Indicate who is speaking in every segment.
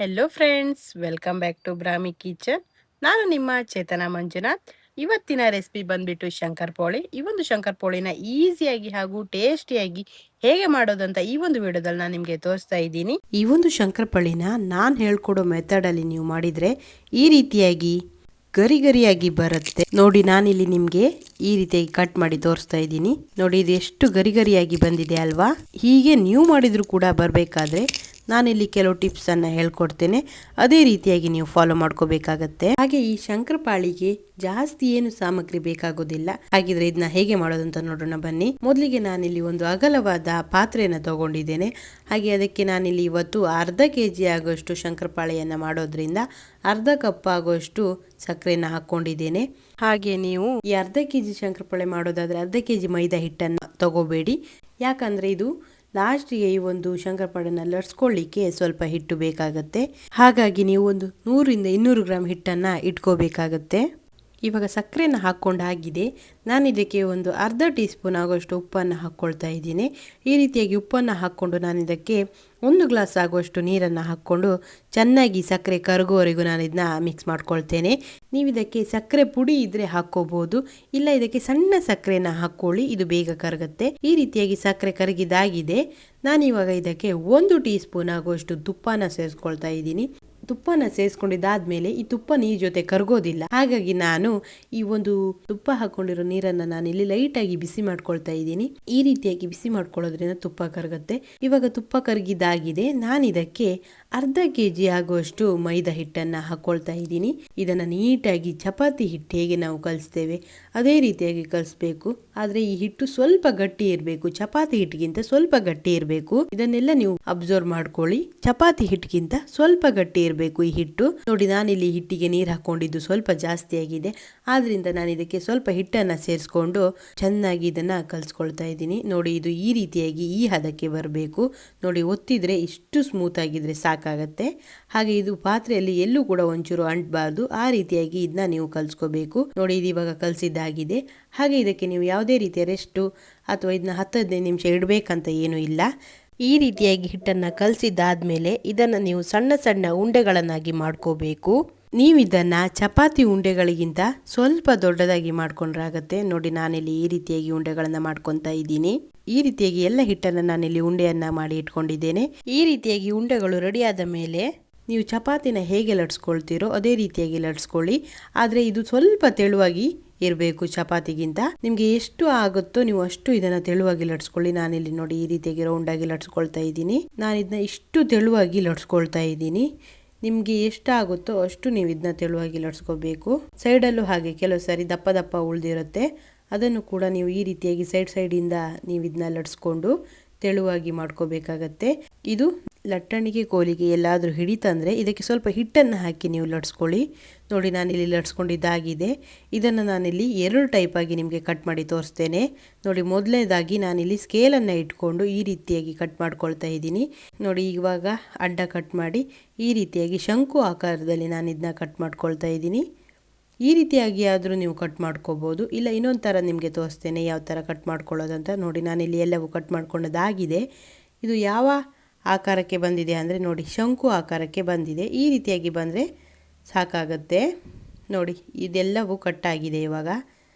Speaker 1: Hello friends, welcome back to Brahmi kitchen. ನಾನು ನಿಮ್ಮ ಚೇತನ ಮಂಜುನಾಥ್. ಇವತ್ತಿನ ರೆಸಿಪಿ ಬಂದ್ಬಿಟ್ಟು ಶಂಕರಪೋಳಿ. ಈ ಒಂದು ಶಂಕರಪೋಳಿನ ಈಸಿಯಾಗಿ ಹಾಗೂ ಟೇಸ್ಟಿಯಾಗಿ ಹೇಗೆ ಮಾಡೋದಂತ ಈ ಒಂದು ವಿಡಿಯೋದಲ್ಲಿ ನಾನು ನಿಮಗೆ ತೋರಿಸ್ತಾ ಇದ್ದೀನಿ. ಈ ಒಂದು ಶಂಕರಪೋಳಿನ ನಾನು ಹೇಳ್ಕೊಡೋ ಮೆಥಡಲ್ಲಿ ನೀವು ಮಾಡಿದರೆ ಈ ರೀತಿಯಾಗಿ ಗರಿ ಗರಿಯಾಗಿ ಬರುತ್ತೆ. ನೋಡಿ, ನಾನಿಲ್ಲಿ ನಿಮಗೆ ಈ ರೀತಿಯಾಗಿ ಕಟ್ ಮಾಡಿ ತೋರಿಸ್ತಾ ಇದ್ದೀನಿ. ನೋಡಿ, ಇದು ಎಷ್ಟು ಗರಿ ಗರಿಯಾಗಿ ಬಂದಿದೆ ಅಲ್ವಾ. ಹೀಗೆ ನೀವು ಮಾಡಿದ್ರು ಕೂಡ ಬರಬೇಕಾದ್ರೆ ನಾನಿಲ್ಲಿ ಕೆಲವು ಟಿಪ್ಸ್ ಅನ್ನ ಹೇಳ್ಕೊಡ್ತೇನೆ. ಅದೇ ರೀತಿಯಾಗಿ ನೀವು ಫಾಲೋ ಮಾಡ್ಕೋಬೇಕಾಗತ್ತೆ. ಹಾಗೆ ಈ ಶಂಕರಪಾಳಿಗೆ ಜಾಸ್ತಿ ಏನು ಸಾಮಗ್ರಿ ಬೇಕಾಗೋದಿಲ್ಲ. ಹಾಗಿದ್ರೆ ಇದನ್ನ ಹೇಗೆ ಮಾಡೋದಂತ ನೋಡೋಣ ಬನ್ನಿ. ಮೊದಲಿಗೆ ನಾನಿಲ್ಲಿ ಒಂದು ಅಗಲವಾದ ಪಾತ್ರೆಯನ್ನು ತಗೊಂಡಿದ್ದೇನೆ. ಹಾಗೆ ಅದಕ್ಕೆ ನಾನಿಲ್ಲಿ ಇವತ್ತು ಅರ್ಧ ಕೆಜಿ ಆಗುವಷ್ಟು ಶಂಕರಪಾಳಿಯನ್ನ ಮಾಡೋದ್ರಿಂದ ಅರ್ಧ ಕಪ್ ಆಗುವಷ್ಟು ಸಕ್ಕರೆನ ಹಾಕೊಂಡಿದ್ದೇನೆ. ಹಾಗೆ ನೀವು ಈ ಅರ್ಧ ಕೆಜಿ ಶಂಕರಪಾಳೆ ಮಾಡೋದಾದ್ರೆ ಅರ್ಧ ಕೆಜಿ ಮೈದಾ ಹಿಟ್ಟನ್ನು ತಗೋಬೇಡಿ. ಯಾಕಂದ್ರೆ ಇದು ಲಾಸ್ಟಿಗೆ ಈ ಒಂದು ಶಂಕರಪಾಳೆನ ಲಟ್ಸ್ಕೊಳ್ಳಿಕ್ಕೆ ಸ್ವಲ್ಪ ಹಿಟ್ಟು ಬೇಕಾಗತ್ತೆ. ಹಾಗಾಗಿ ನೀವು ಒಂದು 100-200 ಗ್ರಾಮ್ ಹಿಟ್ಟನ್ನ ಇಟ್ಕೋಬೇಕಾಗತ್ತೆ. ಇವಾಗ ಸಕ್ಕರೆನ ಹಾಕೊಂಡಾಗಿದೆ. ನಾನು ಇದಕ್ಕೆ ಒಂದು ಅರ್ಧ ಟೀ ಸ್ಪೂನ್ ಆಗುವಷ್ಟು ಉಪ್ಪನ್ನು ಹಾಕ್ಕೊಳ್ತಾ ಇದ್ದೀನಿ. ಈ ರೀತಿಯಾಗಿ ಉಪ್ಪನ್ನು ಹಾಕ್ಕೊಂಡು ನಾನು ಇದಕ್ಕೆ 1 ಗ್ಲಾಸ್ ಆಗುವಷ್ಟು ನೀರನ್ನು ಹಾಕ್ಕೊಂಡು ಚೆನ್ನಾಗಿ ಸಕ್ಕರೆ ಕರಗುವವರೆಗೂ ನಾನು ಇದನ್ನ ಮಿಕ್ಸ್ ಮಾಡ್ಕೊಳ್ತೇನೆ. ನೀವು ಇದಕ್ಕೆ ಸಕ್ಕರೆ ಪುಡಿ ಇದ್ರೆ ಹಾಕ್ಕೋಬಹುದು, ಇಲ್ಲ ಇದಕ್ಕೆ ಸಣ್ಣ ಸಕ್ಕರೆನ ಹಾಕ್ಕೊಳ್ಳಿ, ಇದು ಬೇಗ ಕರಗುತ್ತೆ. ಈ ರೀತಿಯಾಗಿ ಸಕ್ಕರೆ ಕರಗಿದಾಗಿದೆ. ನಾನಿವಾಗ ಇದಕ್ಕೆ 1 ಟೀ ಸ್ಪೂನ್ ಆಗುವಷ್ಟು ತುಪ್ಪನ ಸೇರಿಸ್ಕೊಳ್ತಾ ಇದ್ದೀನಿ. ತುಪ್ಪನ ಸೇರಿಸ್ಕೊಂಡಿದ್ದಾದ್ಮೇಲೆ ಈ ತುಪ್ಪ ನೀರ್ ಜೊತೆ ಕರಗೋದಿಲ್ಲ. ಹಾಗಾಗಿ ನಾನು ಈ ಒಂದು ತುಪ್ಪ ಹಾಕೊಂಡಿರೋ ನೀರನ್ನ ನಾನು ಇಲ್ಲಿ ಲೈಟ್ ಆಗಿ ಬಿಸಿ ಮಾಡ್ಕೊಳ್ತಾ ಇದ್ದೀನಿ. ಈ ರೀತಿಯಾಗಿ ಬಿಸಿ ಮಾಡ್ಕೊಳ್ಳೋದ್ರಿಂದ ತುಪ್ಪ ಕರಗುತ್ತೆ. ಇವಾಗ ತುಪ್ಪ ಕರಗಿದಾಗಿದೆ. ನಾನು ಇದಕ್ಕೆ ಅರ್ಧ ಕೆಜಿ ಆಗುವಷ್ಟು ಮೈದಾ ಹಿಟ್ಟನ್ನ ಹಾಕೊಳ್ತಾ ಇದ್ದೀನಿ. ಇದನ್ನ ನೀಟಾಗಿ ಚಪಾತಿ ಹಿಟ್ಟು ಹೇಗೆ ನಾವು ಕಲಿಸ್ತೇವೆ ಅದೇ ರೀತಿಯಾಗಿ ಕಲಿಸ್ಬೇಕು. ಆದ್ರೆ ಈ ಹಿಟ್ಟು ಸ್ವಲ್ಪ ಗಟ್ಟಿ ಇರಬೇಕು, ಚಪಾತಿ ಹಿಟ್ಟಿಗಿಂತ ಸ್ವಲ್ಪ ಗಟ್ಟಿ ಇರಬೇಕು. ಇದನ್ನೆಲ್ಲ ನೀವು ಅಬ್ಸರ್ವ್ ಮಾಡ್ಕೊಳ್ಳಿ. ಚಪಾತಿ ಹಿಟ್ಟಿಗಿಂತ ಸ್ವಲ್ಪ ಗಟ್ಟಿ ಇರಬೇಕು ಈ ಹಿಟ್ಟು. ನೋಡಿ, ನಾನಿಲ್ಲಿ ಹಿಟ್ಟಿಗೆ ನೀರು ಹಾಕೊಂಡಿದ್ದು ಸ್ವಲ್ಪ ಜಾಸ್ತಿ ಆಗಿದೆ. ಆದ್ರಿಂದ ನಾನು ಇದಕ್ಕೆ ಸ್ವಲ್ಪ ಹಿಟ್ಟನ್ನ ಸೇರಿಸ್ಕೊಂಡು ಚೆನ್ನಾಗಿ ಇದನ್ನ ಕಲ್ಸ್ಕೊಳ್ತಾ ಇದ್ದೀನಿ. ನೋಡಿ, ಇದು ಈ ರೀತಿಯಾಗಿ ಈ ಹದಕ್ಕೆ ಬರಬೇಕು. ನೋಡಿ, ಒತ್ತಿದ್ರೆ ಇಷ್ಟು ಸ್ಮೂತ್ ಆಗಿದ್ರೆ ಸಾಕಾಗತ್ತೆ. ಹಾಗೆ ಇದು ಪಾತ್ರೆಯಲ್ಲಿ ಎಲ್ಲೂ ಕೂಡ ಒಂಚೂರು ಅಂಟಬಾರ್ದು. ಆ ರೀತಿಯಾಗಿ ಇದನ್ನ ನೀವು ಕಲ್ಸ್ಕೋಬೇಕು. ನೋಡಿ, ಇದು ಇವಾಗ ಕಲ್ಸಿದ್ದಾಗಿದೆ. ಹಾಗೆ ಇದಕ್ಕೆ ನೀವು ಯಾವುದೇ ರೀತಿಯ ರೆಸ್ಟು ಅಥವಾ ಇದನ್ನ 10-15 ನಿಮಿಷ ಇಡಬೇಕಂತ ಏನೂ ಇಲ್ಲ. ಈ ರೀತಿಯಾಗಿ ಹಿಟ್ಟನ್ನು ಕಲಸಿದ್ದಾದ್ಮೇಲೆ ಇದನ್ನು ನೀವು ಸಣ್ಣ ಸಣ್ಣ ಉಂಡೆಗಳನ್ನಾಗಿ ಮಾಡ್ಕೋಬೇಕು. ನೀವು ಇದನ್ನು ಚಪಾತಿ ಉಂಡೆಗಳಿಗಿಂತ ಸ್ವಲ್ಪ ದೊಡ್ಡದಾಗಿ ಮಾಡ್ಕೊಂಡ್ರಾಗತ್ತೆ. ನೋಡಿ, ನಾನಿಲ್ಲಿ ಈ ರೀತಿಯಾಗಿ ಉಂಡೆಗಳನ್ನು ಮಾಡ್ಕೊತಾ ಇದ್ದೀನಿ. ಈ ರೀತಿಯಾಗಿ ಎಲ್ಲ ಹಿಟ್ಟನ್ನು ನಾನಿಲ್ಲಿ ಉಂಡೆಯನ್ನ ಮಾಡಿ ಇಟ್ಕೊಂಡಿದ್ದೇನೆ. ಈ ರೀತಿಯಾಗಿ ಉಂಡೆಗಳು ರೆಡಿ ಆದ ಮೇಲೆ ನೀವು ಚಪಾತಿನ ಹೇಗೆ ಲಟ್ಸ್ಕೊಳ್ತೀರೋ ಅದೇ ರೀತಿಯಾಗಿ ಲಟ್ಸ್ಕೊಳ್ಳಿ. ಆದರೆ ಇದು ಸ್ವಲ್ಪ ತೆಳುವಾಗಿ ಇರಬೇಕು ಚಪಾತಿಗಿಂತ. ನಿಮಗೆ ಎಷ್ಟು ಆಗುತ್ತೋ ನೀವು ಅಷ್ಟು ಇದನ್ನ ತೆಳುವಾಗಿ ಲಟ್ಸ್ಕೊಳ್ಳಿ. ನಾನಿಲ್ಲಿ ನೋಡಿ ಈ ರೀತಿಯಾಗಿ ರೌಂಡ್ ಆಗಿ ಲಟ್ಸ್ಕೊಳ್ತಾ ಇದ್ದೀನಿ. ನಾನು ಇದನ್ನ ಇಷ್ಟು ತೆಳುವಾಗಿ ಲಟ್ಸ್ಕೊಳ್ತಾ ಇದ್ದೀನಿ. ನಿಮ್ಗೆ ಎಷ್ಟಾಗುತ್ತೋ ಅಷ್ಟು ನೀವು ಇದನ್ನ ತೆಳುವಾಗಿ ಲಟ್ಸ್ಕೋಬೇಕು. ಸೈಡಲ್ಲೂ ಹಾಗೆ ಕೆಲವು ಸಾರಿ ದಪ್ಪ ದಪ್ಪ ಉಳಿದಿರುತ್ತೆ, ಅದನ್ನು ಕೂಡ ನೀವು ಈ ರೀತಿಯಾಗಿ ಸೈಡಿಂದ ನೀವು ಇದನ್ನ ಲಟ್ಸ್ಕೊಂಡು ತೆಳುವಾಗಿ ಮಾಡ್ಕೋಬೇಕಾಗತ್ತೆ. ಇದು ಲಟ್ಟಣಿಗೆ ಕೋಲಿಗೆ ಎಲ್ಲಾದರೂ ಹಿಡಿತಂದ್ರೆ ಇದಕ್ಕೆ ಸ್ವಲ್ಪ ಹಿಟ್ಟನ್ನು ಹಾಕಿ ನೀವು ಲಟ್ಸ್ಕೊಳ್ಳಿ. ನೋಡಿ, ನಾನಿಲ್ಲಿ ಲಟ್ಸ್ಕೊಂಡಿದ್ದಾಗಿದೆ. ಇದನ್ನು ನಾನಿಲ್ಲಿ 2 ಟೈಪ್ ಆಗಿ ನಿಮಗೆ ಕಟ್ ಮಾಡಿ ತೋರಿಸ್ತೇನೆ. ನೋಡಿ, ಮೊದಲನೇದಾಗಿ ನಾನಿಲ್ಲಿ ಸ್ಕೇಲನ್ನು ಇಟ್ಕೊಂಡು ಈ ರೀತಿಯಾಗಿ ಕಟ್ ಮಾಡ್ಕೊಳ್ತಾ ಇದ್ದೀನಿ. ನೋಡಿ, ಇವಾಗ ಅಡ್ಡ ಕಟ್ ಮಾಡಿ ಈ ರೀತಿಯಾಗಿ ಶಂಕು ಆಕಾರದಲ್ಲಿ ನಾನು ಇದನ್ನ ಕಟ್ ಮಾಡ್ಕೊಳ್ತಾ ಇದ್ದೀನಿ. ಈ ರೀತಿಯಾಗಿ ಆದರೂ ನೀವು ಕಟ್ ಮಾಡ್ಕೋಬೋದು, ಇಲ್ಲ ಇನ್ನೊಂದು ಥರ ನಿಮಗೆ ತೋರಿಸ್ತೇನೆ ಯಾವ ಥರ ಕಟ್ ಮಾಡ್ಕೊಳ್ಳೋದಂತ. ನೋಡಿ, ನಾನಿಲ್ಲಿ ಎಲ್ಲವೂ ಕಟ್ ಮಾಡ್ಕೊಂಡದಾಗಿದೆ. ಇದು ಯಾವ ಆಕಾರಕ್ಕೆ ಬಂದಿದೆ ಅಂದರೆ ನೋಡಿ, ಶಂಕು ಆಕಾರಕ್ಕೆ ಬಂದಿದೆ. ಈ ರೀತಿಯಾಗಿ ಬಂದರೆ ಸಾಕಾಗತ್ತೆ. ನೋಡಿ, ಇದೆಲ್ಲವೂ ಕಟ್ಟಾಗಿದೆ. ಇವಾಗ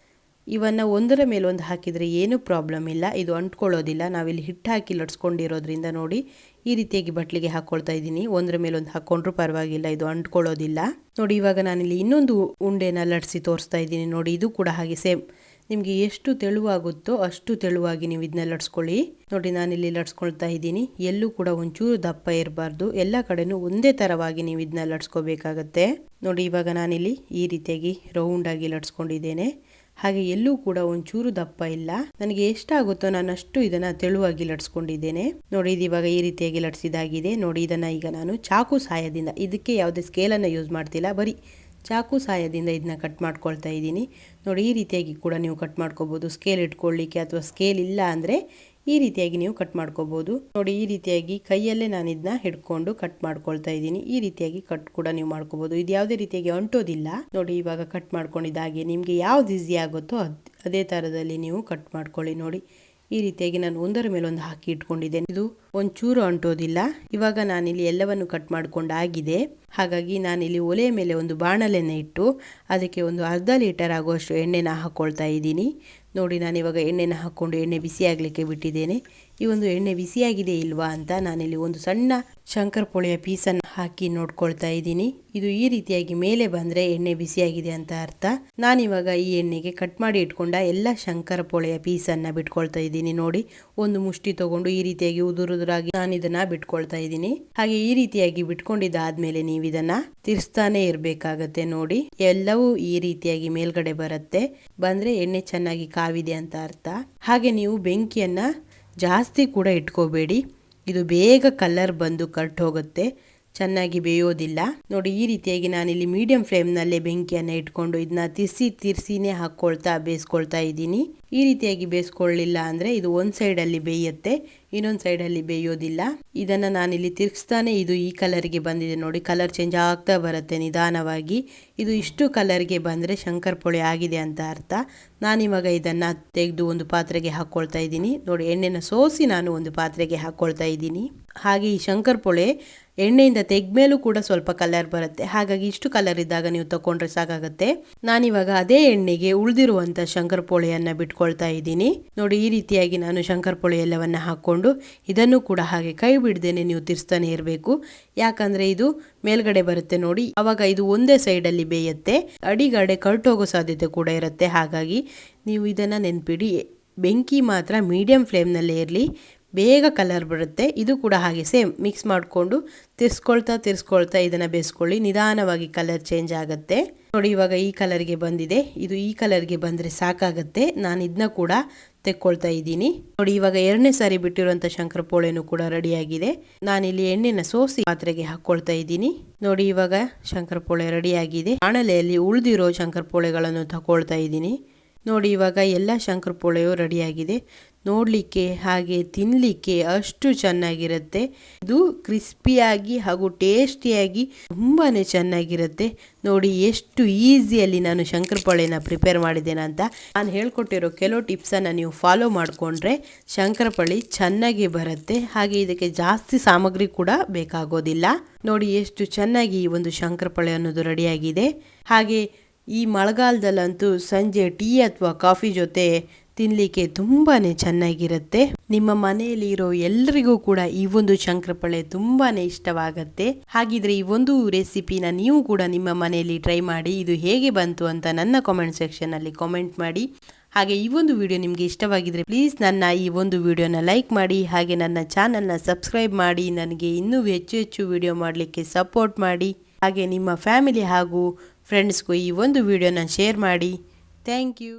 Speaker 1: ಇವನ್ನು ಒಂದರ ಮೇಲೆ ಒಂದು ಹಾಕಿದರೆ ಏನೂ ಪ್ರಾಬ್ಲಮ್ ಇಲ್ಲ, ಇದು ಅಂಟ್ಕೊಳ್ಳೋದಿಲ್ಲ. ನಾವಿಲ್ಲಿ ಹಿಟ್ಟು ಹಾಕಿ ಲಟ್ಸ್ಕೊಂಡಿರೋದ್ರಿಂದ ನೋಡಿ ಈ ರೀತಿಯಾಗಿ ಬಟ್ಲಿಗೆ ಹಾಕ್ಕೊಳ್ತಾ ಇದ್ದೀನಿ. ಒಂದರ ಮೇಲೆ ಒಂದು ಹಾಕ್ಕೊಂಡ್ರೂ ಪರವಾಗಿಲ್ಲ, ಇದು ಅಂಟ್ಕೊಳ್ಳೋದಿಲ್ಲ. ನೋಡಿ, ಇವಾಗ ನಾನಿಲ್ಲಿ ಇನ್ನೊಂದು ಉಂಡೆನ ಲಟ್ಸಿ ತೋರಿಸ್ತಾ ಇದ್ದೀನಿ. ನೋಡಿ, ಇದು ಕೂಡ ಹಾಗೆ ಸೇಮ್. ನಿಮಗೆ ಎಷ್ಟು ತೆಳುವಾಗುತ್ತೋ ಅಷ್ಟು ತೆಳುವಾಗಿ ನೀವು ಇದನ್ನ ಲಟ್ಸ್ಕೊಳ್ಳಿ. ನೋಡಿ, ನಾನಿಲ್ಲಿ ಲಟ್ಸ್ಕೊಳ್ತಾ ಇದ್ದೀನಿ. ಎಲ್ಲೂ ಕೂಡ ಒಂಚೂರು ದಪ್ಪ ಇರಬಾರ್ದು, ಎಲ್ಲ ಕಡೆನೂ ಒಂದೇ ಥರವಾಗಿ ನೀವು ಇದನ್ನ ಲಟ್ಸ್ಕೋಬೇಕಾಗತ್ತೆ. ನೋಡಿ, ಇವಾಗ ನಾನಿಲ್ಲಿ ಈ ರೀತಿಯಾಗಿ ರೌಂಡ್ ಆಗಿ ಲಟ್ಸ್ಕೊಂಡಿದ್ದೇನೆ. ಹಾಗೆ ಎಲ್ಲೂ ಕೂಡ ಒಂಚೂರು ದಪ್ಪ ಇಲ್ಲ. ನನಗೆ ಎಷ್ಟಾಗುತ್ತೋ ನಾನು ಅಷ್ಟು ಇದನ್ನ ತೆಳುವಾಗಿ ಲಟ್ಸ್ಕೊಂಡಿದ್ದೇನೆ. ನೋಡಿ, ಇದು ಇವಾಗ ಈ ರೀತಿಯಾಗಿ ಲಟ್ಸಿದಾಗಿದೆ. ನೋಡಿ, ಇದನ್ನ ಈಗ ನಾನು ಚಾಕು ಸಹಾಯದಿಂದ, ಇದಕ್ಕೆ ಯಾವುದೇ ಸ್ಕೇಲನ್ನು ಯೂಸ್ ಮಾಡ್ತಿಲ್ಲ, ಬರೀ ಚಾಕು ಸಹಾಯದಿಂದ ಇದನ್ನ ಕಟ್ ಮಾಡ್ಕೊಳ್ತಾ ಇದ್ದೀನಿ. ನೋಡಿ, ಈ ರೀತಿಯಾಗಿ ಕೂಡ ನೀವು ಕಟ್ ಮಾಡ್ಕೋಬಹುದು. ಸ್ಕೇಲ್ ಇಟ್ಕೊಳ್ಳಿಕ್ಕೆ ಅಥವಾ ಸ್ಕೇಲ್ ಇಲ್ಲ ಅಂದರೆ ಈ ರೀತಿಯಾಗಿ ನೀವು ಕಟ್ ಮಾಡ್ಕೋಬಹುದು. ನೋಡಿ, ಈ ರೀತಿಯಾಗಿ ಕೈಯಲ್ಲೇ ನಾನು ಇದನ್ನ ಹಿಡ್ಕೊಂಡು ಕಟ್ ಮಾಡ್ಕೊಳ್ತಾ ಇದ್ದೀನಿ. ಈ ರೀತಿಯಾಗಿ ಕಟ್ ಕೂಡ ನೀವು ಮಾಡ್ಕೋಬಹುದು. ಇದು ಯಾವುದೇ ರೀತಿಯಾಗಿ ಅಂಟೋದಿಲ್ಲ. ನೋಡಿ, ಇವಾಗ ಕಟ್ ಮಾಡ್ಕೊಂಡಿದ್ದಾಗೆ ನಿಮಗೆ ಯಾವ್ದು ಈಸಿ ಆಗುತ್ತೋ ಅದೇ ಥರದಲ್ಲಿ ನೀವು ಕಟ್ ಮಾಡ್ಕೊಳ್ಳಿ. ನೋಡಿ, ಈ ರೀತಿಯಾಗಿ ನಾನು ಒಂದರ ಮೇಲೆ ಒಂದು ಹಾಕಿ ಇಟ್ಕೊಂಡಿದ್ದೇನೆ. ಇದು ಒಂಚೂರು ಅಂಟೋದಿಲ್ಲ. ಇವಾಗ ನಾನಿಲ್ಲಿ ಎಲ್ಲವನ್ನು ಕಟ್ ಮಾಡ್ಕೊಂಡಾಗಿದೆ. ಹಾಗಾಗಿ ನಾನಿಲ್ಲಿ ಒಲೆಯ ಮೇಲೆ ಒಂದು ಬಾಣಲೆಯನ್ನು ಇಟ್ಟು ಅದಕ್ಕೆ ಒಂದು ಅರ್ಧ ಲೀಟರ್ ಆಗುವಷ್ಟು ಎಣ್ಣೆನ ಹಾಕ್ಕೊಳ್ತಾ ಇದ್ದೀನಿ. ನೋಡಿ, ನಾನಿವಾಗ ಎಣ್ಣೆನ ಹಾಕ್ಕೊಂಡು ಎಣ್ಣೆ ಬಿಸಿ ಆಗಲಿಕ್ಕೆ ಬಿಟ್ಟಿದ್ದೇನೆ. ಈ ಒಂದು ಎಣ್ಣೆ ಬಿಸಿಯಾಗಿದೆ ಇಲ್ವಾ ಅಂತ ನಾನಿಲ್ಲಿ ಒಂದು ಸಣ್ಣ ಶಂಕರಪೋಳೆಯ ಪೀಸನ್ನು ಹಾಕಿ ನೋಡ್ಕೊಳ್ತಾ ಇದ್ದೀನಿ. ಇದು ಈ ರೀತಿಯಾಗಿ ಮೇಲೆ ಬಂದರೆ ಎಣ್ಣೆ ಬಿಸಿಯಾಗಿದೆ ಅಂತ ಅರ್ಥ. ನಾನಿವಾಗ ಈ ಎಣ್ಣೆಗೆ ಕಟ್ ಮಾಡಿ ಇಟ್ಕೊಂಡ ಎಲ್ಲ ಶಂಕರಪೋಳೆಯ ಪೀಸನ್ನು ಬಿಟ್ಕೊಳ್ತಾ ಇದ್ದೀನಿ. ನೋಡಿ, ಒಂದು ಮುಷ್ಟಿ ತಗೊಂಡು ಈ ರೀತಿಯಾಗಿ ಉದುರುದುರಾಗಿ ನಾನು ಇದನ್ನ ಬಿಟ್ಕೊಳ್ತಾ ಇದ್ದೀನಿ. ಹಾಗೆ ಈ ರೀತಿಯಾಗಿ ಬಿಟ್ಕೊಂಡಿದ್ದಾದ್ಮೇಲೆ ನೀವು ಇದನ್ನ ತಿರ್ಸ್ತಾನೆ ಇರಬೇಕಾಗತ್ತೆ. ನೋಡಿ, ಎಲ್ಲವೂ ಈ ರೀತಿಯಾಗಿ ಮೇಲ್ಗಡೆ ಬರುತ್ತೆ. ಬಂದ್ರೆ ಎಣ್ಣೆ ಚೆನ್ನಾಗಿ ಕಾವಿದೆ ಅಂತ ಅರ್ಥ. ಹಾಗೆ ನೀವು ಬೆಂಕಿಯನ್ನ ಜಾಸ್ತಿ ಕೂಡ ಇಟ್ಕೋಬೇಡಿ. ಇದು ಬೇಗ ಕಲರ್ ಬಂದು ಕಟ್ ಹೋಗುತ್ತೆ, ಚೆನ್ನಾಗಿ ಬೇಯೋದಿಲ್ಲ. ನೋಡಿ, ಈ ರೀತಿಯಾಗಿ ನಾನಿಲ್ಲಿ ಮೀಡಿಯಂ ಫ್ಲೇಮ್ನಲ್ಲೇ ಬೆಂಕಿಯನ್ನು ಇಟ್ಕೊಂಡು ಇದನ್ನ ತಿರ್ಸಿನೇ ಹಾಕ್ಕೊಳ್ತಾ ಬೇಯಿಸ್ಕೊಳ್ತಾ ಇದ್ದೀನಿ. ಈ ರೀತಿಯಾಗಿ ಬೇಯಿಸ್ಕೊಳ್ಳಿಲ್ಲ ಅಂದರೆ ಇದು ಒಂದು ಸೈಡಲ್ಲಿ ಬೇಯುತ್ತೆ, ಇನ್ನೊಂದು ಸೈಡಲ್ಲಿ ಬೇಯೋದಿಲ್ಲ. ಇದನ್ನು ನಾನಿಲ್ಲಿ ತಿರ್ಗಿಸ್ತಾನೆ ಇದು ಈ ಕಲರ್ಗೆ ಬಂದಿದೆ. ನೋಡಿ, ಕಲರ್ ಚೇಂಜ್ ಆಗ್ತಾ ಬರುತ್ತೆ ನಿಧಾನವಾಗಿ. ಇದು ಇಷ್ಟು ಕಲರ್ಗೆ ಬಂದರೆ ಶಂಕರಪೋಳೆ ಆಗಿದೆ ಅಂತ ಅರ್ಥ. ನಾನಿವಾಗ ಇದನ್ನು ತೆಗೆದು ಒಂದು ಪಾತ್ರೆಗೆ ಹಾಕ್ಕೊಳ್ತಾ ಇದ್ದೀನಿ. ನೋಡಿ, ಎಣ್ಣೆನ ಸೋಸಿ ನಾನು ಒಂದು ಪಾತ್ರೆಗೆ ಹಾಕ್ಕೊಳ್ತಾ ಇದ್ದೀನಿ. ಹಾಗೆ ಈ ಶಂಕರಪೋಳೆ ಎಣ್ಣೆಯಿಂದ ತೆಗ್ಮೇಲೂ ಕೂಡ ಸ್ವಲ್ಪ ಕಲರ್ ಬರುತ್ತೆ. ಹಾಗಾಗಿ ಇಷ್ಟು ಕಲರ್ ಇದ್ದಾಗ ನೀವು ತಗೊಂಡ್ರೆ ಸಾಕಾಗುತ್ತೆ. ನಾನಿವಾಗ ಅದೇ ಎಣ್ಣೆಗೆ ಉಳಿದಿರುವಂಥ ಶಂಕರಪೋಳೆಯನ್ನು ಬಿಟ್ಕೊಳ್ತಾ ಇದ್ದೀನಿ. ನೋಡಿ, ಈ ರೀತಿಯಾಗಿ ನಾನು ಶಂಕರಪೋಳೆ ಎಲ್ಲವನ್ನ ಹಾಕ್ಕೊಂಡು ಇದನ್ನು ಕೂಡ ಹಾಗೆ ಕೈ ಬಿಡ್ದೇನೆ ನೀವು ತಿರ್ಸ್ತಾನೆ ಇರಬೇಕು. ಯಾಕಂದ್ರೆ ಇದು ಮೇಲ್ಗಡೆ ಬರುತ್ತೆ ನೋಡಿ, ಅವಾಗ ಇದು ಒಂದೇ ಸೈಡಲ್ಲಿ ಬೇಯುತ್ತೆ, ಅಡಿಗಡೆ ಕರ್ಟೋಗೋ ಸಾಧ್ಯತೆ ಕೂಡ ಇರುತ್ತೆ. ಹಾಗಾಗಿ ನೀವು ಇದನ್ನು ನೆನ್ಪಿಡಿ, ಬೆಂಕಿ ಮಾತ್ರ ಮೀಡಿಯಂ ಫ್ಲೇಮ್ನಲ್ಲೇ ಇರಲಿ, ಬೇಗ ಕಲರ್ ಬರುತ್ತೆ. ಇದು ಕೂಡ ಹಾಗೆ ಸೇಮ್ ಮಿಕ್ಸ್ ಮಾಡಿಕೊಂಡು ತಿರ್ಸ್ಕೊಳ್ತಾ ಇದನ್ನು ಬೇಯಿಸ್ಕೊಳ್ಳಿ. ನಿಧಾನವಾಗಿ ಕಲರ್ ಚೇಂಜ್ ಆಗುತ್ತೆ. ನೋಡಿ, ಇವಾಗ ಈ ಕಲರ್ಗೆ ಬಂದಿದೆ. ಇದು ಈ ಕಲರ್ಗೆ ಬಂದರೆ ಸಾಕಾಗುತ್ತೆ. ನಾನು ಇದನ್ನ ಕೂಡ ತೆಕ್ಕೊಳ್ತಾ ಇದ್ದೀನಿ. ನೋಡಿ, ಇವಾಗ ಎರಡನೇ ಸಾರಿ ಬಿಟ್ಟಿರುವಂಥ ಶಂಕರಪೋಳೆನೂ ಕೂಡ ರೆಡಿಯಾಗಿದೆ. ನಾನಿಲ್ಲಿ ಎಣ್ಣೆನ ಸೋಸಿ ಪಾತ್ರೆಗೆ ಹಾಕ್ಕೊಳ್ತಾ ಇದ್ದೀನಿ. ನೋಡಿ, ಇವಾಗ ಶಂಕರಪೋಳೆ ರೆಡಿಯಾಗಿದೆ. ಬಾಣಲೆಯಲ್ಲಿ ಉಳಿದಿರೋ ಶಂಕರಪೋಳೆಗಳನ್ನು ತಗೊಳ್ತಾ ಇದ್ದೀನಿ. ನೋಡಿ, ಇವಾಗ ಎಲ್ಲ ಶಂಕರಪೋಳೆಯು ರೆಡಿಯಾಗಿದೆ. ನೋಡಲಿಕ್ಕೆ ಹಾಗೆ ತಿನ್ನಲಿಕ್ಕೆ ಅಷ್ಟು ಚೆನ್ನಾಗಿರುತ್ತೆ. ಇದು ಕ್ರಿಸ್ಪಿಯಾಗಿ ಹಾಗೂ ಟೇಸ್ಟಿಯಾಗಿ ತುಂಬಾ ಚೆನ್ನಾಗಿರುತ್ತೆ. ನೋಡಿ, ಎಷ್ಟು ಈಸಿಯಲ್ಲಿ ನಾನು ಶಂಕರಪೋಳೆನ ಪ್ರಿಪೇರ್ ಮಾಡಿದ್ದೇನೆ ಅಂತ. ನಾನು ಹೇಳ್ಕೊಟ್ಟಿರೋ ಕೆಲವು ಟಿಪ್ಸನ್ನು ನೀವು ಫಾಲೋ ಮಾಡಿಕೊಂಡ್ರೆ ಶಂಕರಪೋಳೆ ಚೆನ್ನಾಗಿ ಬರುತ್ತೆ. ಹಾಗೆ ಇದಕ್ಕೆ ಜಾಸ್ತಿ ಸಾಮಗ್ರಿ ಕೂಡ ಬೇಕಾಗೋದಿಲ್ಲ. ನೋಡಿ, ಎಷ್ಟು ಚೆನ್ನಾಗಿ ಈ ಒಂದು ಶಂಕರಪೋಳೆ ಅನ್ನೋದು ರೆಡಿಯಾಗಿದೆ. ಹಾಗೆ ಈ ಮಳೆಗಾಲದಲ್ಲಂತೂ ಸಂಜೆ ಟೀ ಅಥವಾ ಕಾಫಿ ಜೊತೆ ತಿನ್ನಲಿಕ್ಕೆ ತುಂಬಾ ಚೆನ್ನಾಗಿರುತ್ತೆ. ನಿಮ್ಮ ಮನೆಯಲ್ಲಿ ಇರೋ ಎಲ್ರಿಗೂ ಕೂಡ ಈ ಒಂದು ಶಂಕರಪೋಳೆ ತುಂಬಾ ಇಷ್ಟವಾಗುತ್ತೆ. ಹಾಗಿದ್ರೆ ಈ ಒಂದು ರೆಸಿಪಿನ ನೀವು ಕೂಡ ನಿಮ್ಮ ಮನೆಯಲ್ಲಿ ಟ್ರೈ ಮಾಡಿ. ಇದು ಹೇಗೆ ಬಂತು ಅಂತ ನನ್ನ ಕಾಮೆಂಟ್ ಸೆಕ್ಷನ್ ಅಲ್ಲಿ ಕಾಮೆಂಟ್ ಮಾಡಿ. ಹಾಗೆ ಈ ಒಂದು ವಿಡಿಯೋ ನಿಮಗೆ ಇಷ್ಟವಾಗಿದ್ರೆ ಪ್ಲೀಸ್ ನನ್ನ ಈ ಒಂದು ವಿಡಿಯೋನ ಲೈಕ್ ಮಾಡಿ. ಹಾಗೆ ನನ್ನ ಚಾನಲ್ನ ಸಬ್ಸ್ಕ್ರೈಬ್ ಮಾಡಿ. ನನಗೆ ಇನ್ನೂ ಹೆಚ್ಚು ವಿಡಿಯೋ ಮಾಡಲಿಕ್ಕೆ ಸಪೋರ್ಟ್ ಮಾಡಿ. ಹಾಗೆ ನಿಮ್ಮ ಫ್ಯಾಮಿಲಿ ಹಾಗೂ ಫ್ರೆಂಡ್ಸ್ಗೂ ಈ ಒಂದು ವಿಡಿಯೋನ ಶೇರ್ ಮಾಡಿ. Thank you.